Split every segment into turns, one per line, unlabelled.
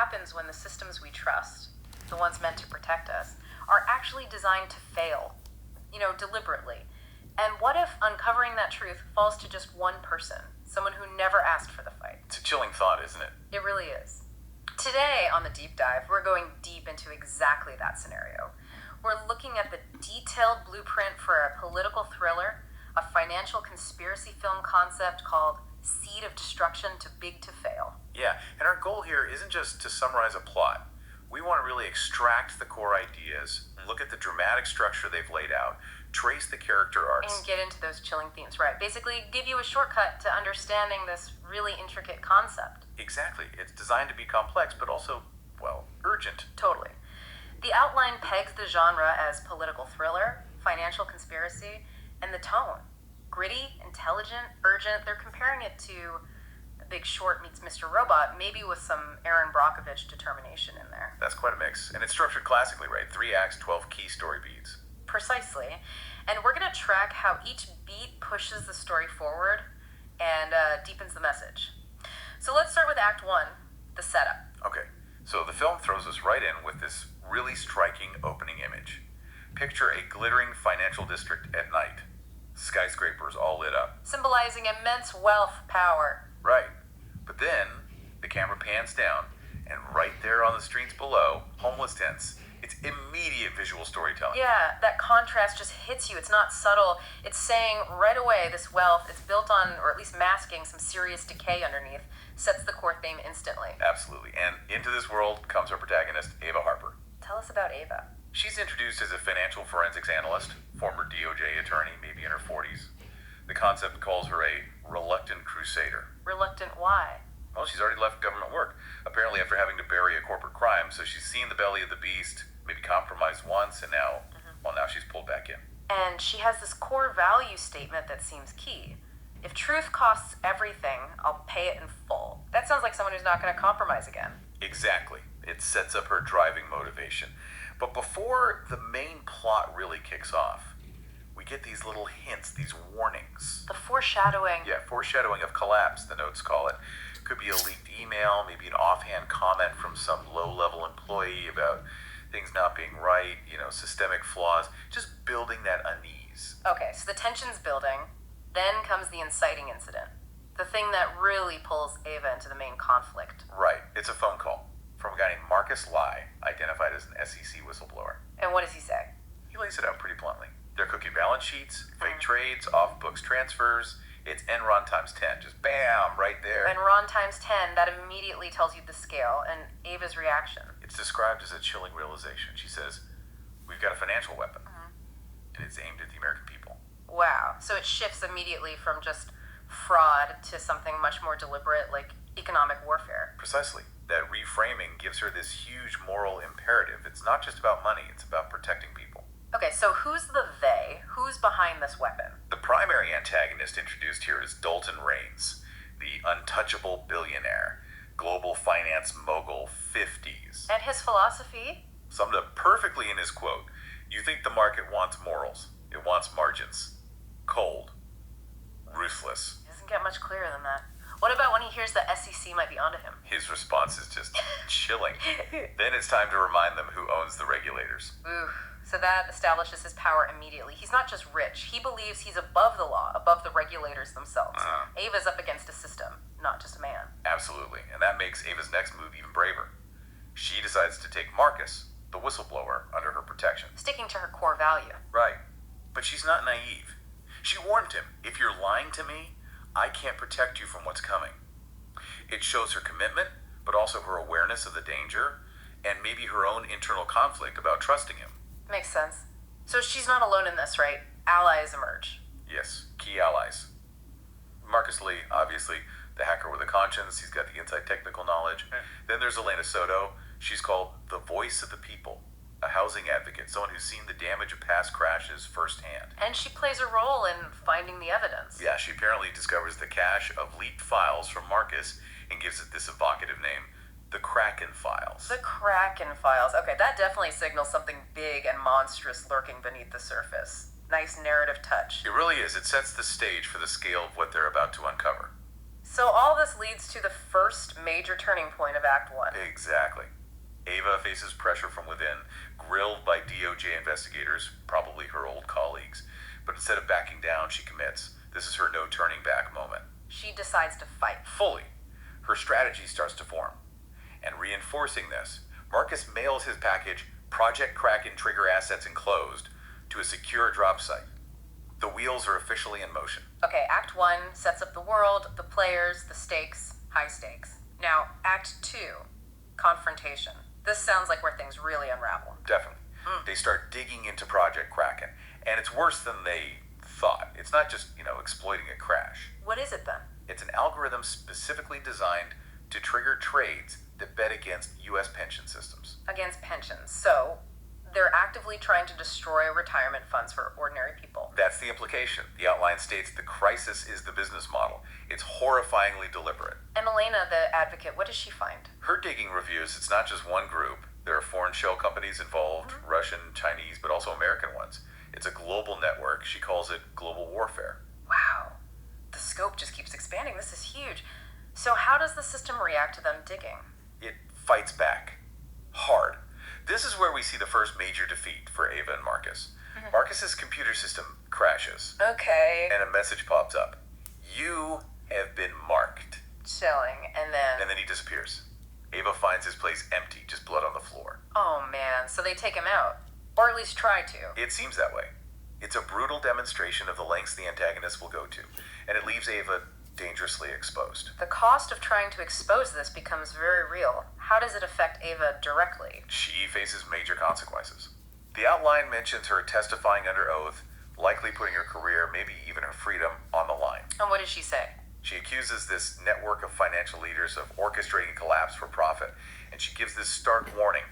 happens when the systems we trust, the ones meant to protect us, are actually designed to fail, deliberately? And what if uncovering that truth falls to just one person, someone who never asked for the fight?
It's a chilling thought, isn't it?
It really is. Today on the Deep Dive, we're going deep into exactly that scenario. We're looking at the detailed blueprint for a political thriller, a financial conspiracy film concept called Seed of Destruction Too Big to Fail.
Yeah, and our goal here isn't just to summarize a plot. We want to really extract the core ideas, look at the dramatic structure they've laid out, trace the character arcs.
And get into those chilling themes, right? Basically, give you a shortcut to understanding this really intricate concept.
Exactly. It's designed to be complex, but also, urgent.
Totally. The outline pegs the genre as political thriller, financial conspiracy, and the tone. Gritty, intelligent, urgent. They're comparing it to The Big Short meets Mr. Robot, maybe with some Aaron Brockovich determination in there.
That's quite a mix. And it's structured classically, right? 3 acts, 12 key story beats.
Precisely. And we're going to track how each beat pushes the story forward and deepens the message. So let's start with Act 1, the setup.
Okay, so the film throws us right in with this really striking opening image. Picture a glittering financial district at night. Skyscrapers all lit up.
Symbolizing immense wealth, power.
Right. But then the camera pans down, and right there on the streets below, homeless tents. It's immediate visual storytelling.
Yeah, that contrast just hits you. It's not subtle. It's saying right away this wealth is built on, or at least masking, some serious decay underneath, sets the core theme instantly.
Absolutely. And into this world comes our protagonist, Ava Harper.
Tell us about Ava.
She's introduced as a financial forensics analyst, former DOJ attorney, maybe in her 40s. The concept calls her a reluctant crusader.
Reluctant why?
Well, she's already left government work, apparently after having to bury a corporate crime, so she's seen the belly of the beast, maybe compromised once, and now she's pulled back in.
And she has this core value statement that seems key. If truth costs everything, I'll pay it in full. That sounds like someone who's not going to compromise again.
Exactly. It sets up her driving motivation. But before the main plot really kicks off, we get these little hints, these warnings.
The foreshadowing.
Yeah, foreshadowing of collapse, the notes call it. Could be a leaked email, maybe an offhand comment from some low-level employee about things not being right, systemic flaws, just building that unease.
Okay, so the tension's building, then comes the inciting incident. The thing that really pulls Ava into the main conflict.
Right, it's a phone call from a guy named Marcus Lai, identified as an SEC whistleblower.
And what does he say?
He lays it out pretty bluntly. They're cooking balance sheets, fake trades, off-books transfers. It's Enron times 10, just bam, right there.
Enron times 10, that immediately tells you the scale, and Ava's reaction.
It's described as a chilling realization. She says, we've got a financial weapon, and it's aimed at the American people.
Wow, so it shifts immediately from just fraud to something much more deliberate, like economic warfare.
Precisely. That reframing gives her this huge moral imperative. It's not just about money, it's about protecting people.
Okay, so who's the they? Who's behind this weapon?
The primary antagonist introduced here is Dalton Raines, the untouchable billionaire, global finance mogul 50s.
And his philosophy?
Summed up perfectly in his quote, you think the market wants morals, it wants margins. Cold. Ruthless.
Doesn't get much clearer than that. What about when he hears the SEC might be onto him?
His response is just chilling. Then it's time to remind them who owns the regulators.
Ooh, so that establishes his power immediately. He's not just rich. He believes he's above the law, above the regulators themselves. Ava's up against a system, not just a man.
Absolutely, and that makes Ava's next move even braver. She decides to take Marcus, the whistleblower, under her protection.
Sticking to her core value.
Right, but she's not naive. She warned him, if you're lying to me, I can't protect you from what's coming. It shows her commitment, but also her awareness of the danger, and maybe her own internal conflict about trusting him.
Makes sense. So she's not alone in this, right? Allies emerge.
Yes, key allies. Marcus Lee, obviously, the hacker with a conscience. He's got the inside technical knowledge. Then there's Elena Soto. She's called the voice of the people, a housing advocate, someone who's seen the damage of past crashes firsthand.
And she plays a role in finding the evidence.
Yeah, she apparently discovers the cache of leaked files from Marcus and gives it this evocative name, the Kraken Files.
The Kraken Files. Okay, that definitely signals something big and monstrous lurking beneath the surface. Nice narrative touch.
It really is. It sets the stage for the scale of what they're about to uncover.
So all this leads to the first major turning point of Act 1.
Exactly. Ava faces pressure from within, grilled by DOJ investigators, probably her old colleagues. But instead of backing down, she commits. This is her no turning back moment.
She decides to fight.
Fully. Her strategy starts to form. And reinforcing this, Marcus mails his package, Project Kraken trigger assets enclosed, to a secure drop site. The wheels are officially in motion.
Okay, Act 1 sets up the world, the players, the stakes, high stakes. Now, Act 2, confrontation. This sounds like where things really unravel.
Definitely. They start digging into Project Kraken, and it's worse than they thought. It's not just, exploiting a crash.
What is it then?
It's an algorithm specifically designed to trigger trades that bet against U.S. pension systems.
Against pensions. So, they're actively trying to destroy retirement funds for ordinary people.
That's the implication. The outline states the crisis is the business model. It's horrifyingly deliberate.
And Elena, the advocate, what does she find?
Her digging reveals it's not just one group. There are foreign shell companies involved, Russian, Chinese, but also American ones. It's a global network. She calls it global warfare.
Wow. The scope just keeps expanding. This is huge. So how does the system react to them digging?
It fights back. Hard. This is where we see the first major defeat for Ava and Marcus. Marcus's computer system crashes,
Okay.
and a message pops up. You have been marked.
Chilling. And then
he disappears. Ava finds his place empty, just blood on the floor.
oh man, so they take him out. Or at least try to.
It seems that way. It's a brutal demonstration of the lengths the antagonist will go to, and it leaves Ava dangerously exposed.
The cost of trying to expose this becomes very real. How does it affect Ava directly?
She faces major consequences. The outline mentions her testifying under oath, likely putting her career, maybe even her freedom, on the line.
And what does she say?
She accuses this network of financial leaders of orchestrating collapse for profit, and she gives this stark warning.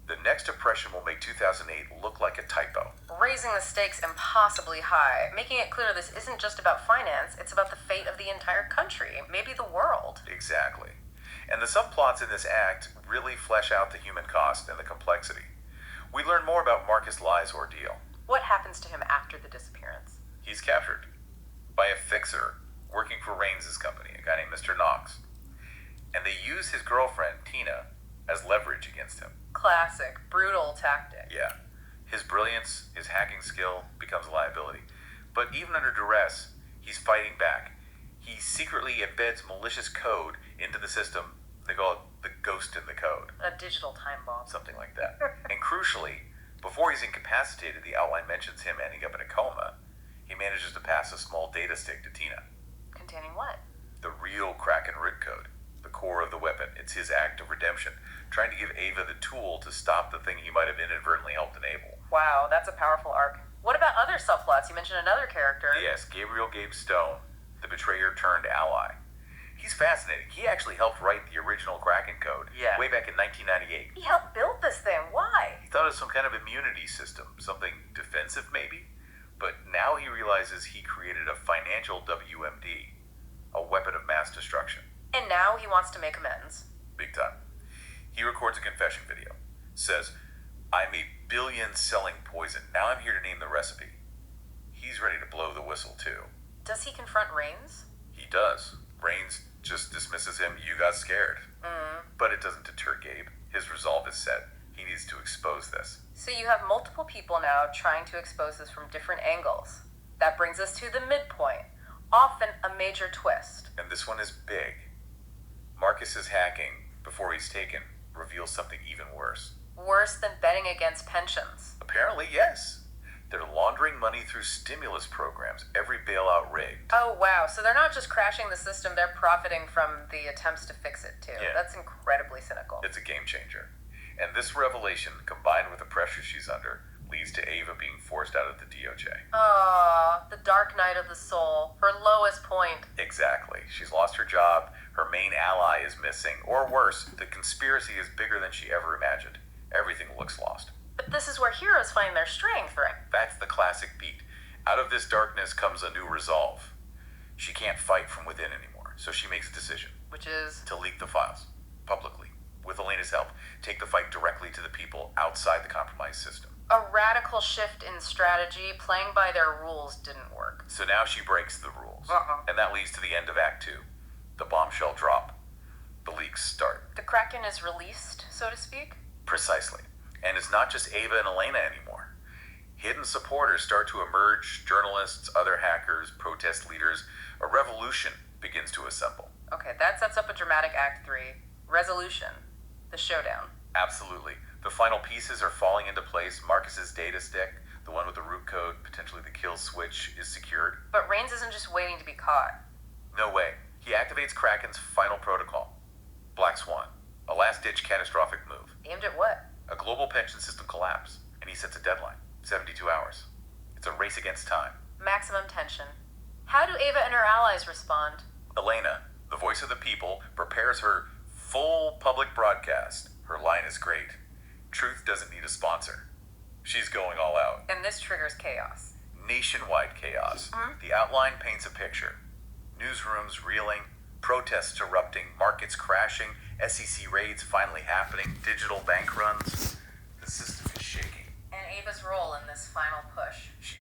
The next oppression will make 2008 look like a typo.
Raising the stakes impossibly high, making it clear this isn't just about finance, it's about the fate of the entire country, maybe the world.
Exactly. And the subplots in this act really flesh out the human cost and the complexity. We learn more about Marcus Lai's ordeal.
What happens to him after the disappearance?
He's captured by a fixer working for Reigns' company, a guy named Mr. Knox. And they use his girlfriend, Tina, as leverage against him.
Classic, brutal tactic.
Yeah. His brilliance, his hacking skill becomes a liability. But even under duress, he's fighting back. He secretly embeds malicious code into the system. They call it the ghost in the code.
A digital time bomb.
Something like that. And crucially, before he's incapacitated, the outline mentions him ending up in a coma. He manages to pass a small data stick to Tina.
Containing what?
The real Kraken root code. The core of the weapon. It's his act of redemption, trying to give Ava the tool to stop the thing he might have inadvertently helped enable.
Wow, that's a powerful arc. What about other subplots? You mentioned another character.
Yes, Gabriel Gabe Stone, the betrayer turned ally. He's fascinating. He actually helped write the original Kraken code way back in 1998.
He helped build this thing. Why?
He thought it was some kind of immunity system, something defensive maybe. But now he realizes he created a financial WMD, a weapon of mass destruction.
And now he wants to make amends.
Big time. He records a confession video. Says, I made billions selling poison. Now I'm here to name the recipe. He's ready to blow the whistle too.
Does he confront Reigns?
He does. Reigns just dismisses him. You got scared. But it doesn't deter Gabe. His resolve is set. He needs to expose this.
So you have multiple people now trying to expose this from different angles. That brings us to the midpoint. Often a major twist.
And this one is big. Marcus's hacking, before he's taken, reveals something even worse.
Worse than betting against pensions.
Apparently, yes. They're laundering money through stimulus programs, every bailout rigged.
Oh, wow. So they're not just crashing the system, they're profiting from the attempts to fix it, too.
Yeah.
That's incredibly cynical.
It's a game changer. And this revelation, combined with the pressure she's under, leads to Ava being forced out of the DOJ.
Aww, the dark night of the soul. Her lowest point.
Exactly. She's lost her job, her main ally is missing, or worse, the conspiracy is bigger than she ever imagined. Everything looks lost.
But this is where heroes find their strength, right?
That's the classic beat. Out of this darkness comes a new resolve. She can't fight from within anymore, so she makes a decision.
Which is?
To leak the files, publicly. With Elena's help, take the fight directly to the people outside the compromised system.
A radical shift in strategy, playing by their rules didn't work.
So now she breaks the rules. And that leads to the end of Act 2. The bombshell drop. The leaks start.
The Kraken is released, so to speak?
Precisely. And it's not just Ava and Elena anymore. Hidden supporters start to emerge, journalists, other hackers, protest leaders. A revolution begins to assemble.
Okay, that sets up a dramatic Act 3. Resolution. The showdown.
Absolutely. The final pieces are falling into place. Marcus's data stick, the one with the root code, potentially the kill switch, is secured.
But Reigns isn't just waiting to be caught.
No way. He activates Kraken's final protocol. Black Swan. A last-ditch catastrophic move.
Aimed at what?
A global pension system collapse. And he sets a deadline. 72 hours. It's a race against time.
Maximum tension. How do Ava and her allies respond?
Elena, the voice of the people, prepares her full public broadcast. Her line is great. Truth doesn't need a sponsor. She's going all out.
And this triggers chaos.
Nationwide chaos. The outline paints a picture. Newsrooms reeling, protests erupting, markets crashing, SEC raids finally happening, digital bank runs. The system is shaking.
And Ava's role in this final push.
She